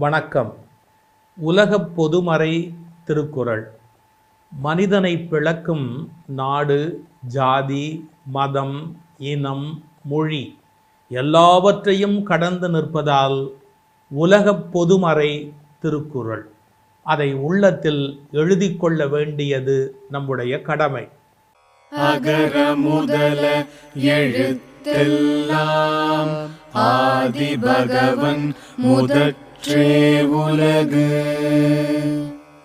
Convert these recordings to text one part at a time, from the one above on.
வணக்கம். உலகப் பொதுமறை திருக்குறள். மனிதனை பிளக்கும் நாடு, ஜாதி, மதம், இனம், மொழி எல்லாவற்றையும் கடந்து நிற்பதால் உலகப் பொதுமறை திருக்குறள். அதை உள்ளத்தில் எழுதி கொள்ள வேண்டியது நம்முடைய கடமை. அகர முதல எழுத்தெல்லாம் ஆதி பகவன் முதற்றே உலகு.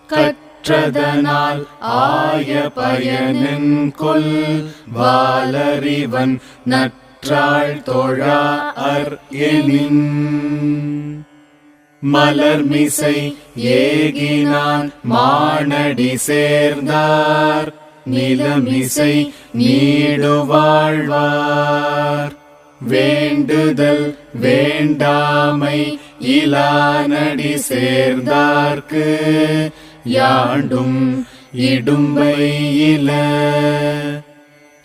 கற்றதனால் ஆய பயனென்கொல் வாலறிவன் நற்றாள் தொழாஅர் எனின். மலர்மிசை ஏகினான் மானடி சேர்ந்தார் நிலமிசை நீடு வாழ்வார். வேண்டுதல் வேண்டாமை இலானடி சேர்ந்தார்க்கு யாண்டும் இடும்பை இல.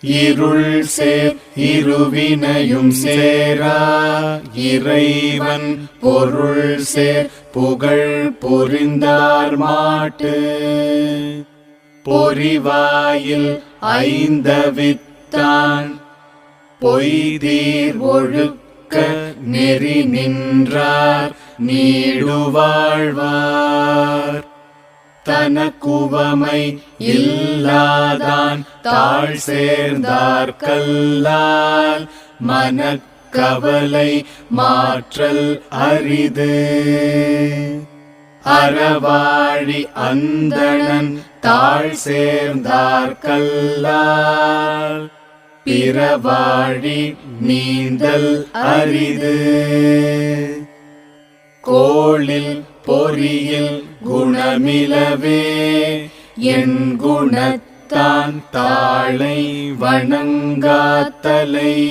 இருள் சேர் இருவினையும் சேரா இறைவன் பொருள் சேர் புகழ் புரிந்தார் மாட்டு. பொறிவாயில் ஐந்தவித்தான் பொய்தீர் ஒழுக்க நெறி நின்றார் நீடு வாழ்வார். தனக்குவமை இல்லாதான் தாழ் சேர்ந்தார் கல்லால் மனக்கவலை மாற்றல் அரிது. அறவாழி அந்தணன் தாழ் சேர்ந்தார் கல்லால் பிறவாழி நீந்தல் அரிது. கோளில் பொறியில் குணமிலவே என் குணத்தான் தாளை வணங்காத்தலை.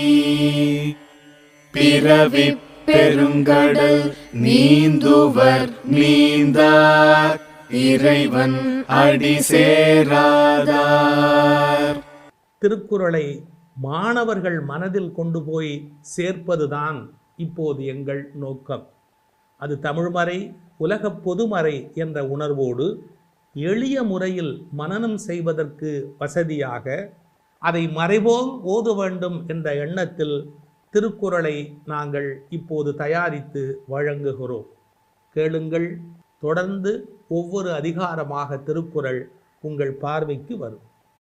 பிறவி பெருங்கடல் நீந்துவர் நீந்தார் இறைவன் அடி சேராதார். திருக்குறளை மாணவர்கள் மனதில் கொண்டு போய் சேர்ப்பதுதான் இப்போது எங்கள் நோக்கம். அது தமிழ்மறை, உலகப் பொதுமறை என்ற உணர்வோடு எளிய முறையில் மனனம் செய்வதற்கு வசதியாக அதை மறைபோல் ஓத வேண்டும் என்ற எண்ணத்தில் திருக்குறளை நாங்கள் இப்போது தயாரித்து வழங்குகிறோம். கேளுங்கள். தொடர்ந்து ஒவ்வொரு அதிகாரமாக திருக்குறள் உங்கள் பார்வைக்கு வரும்.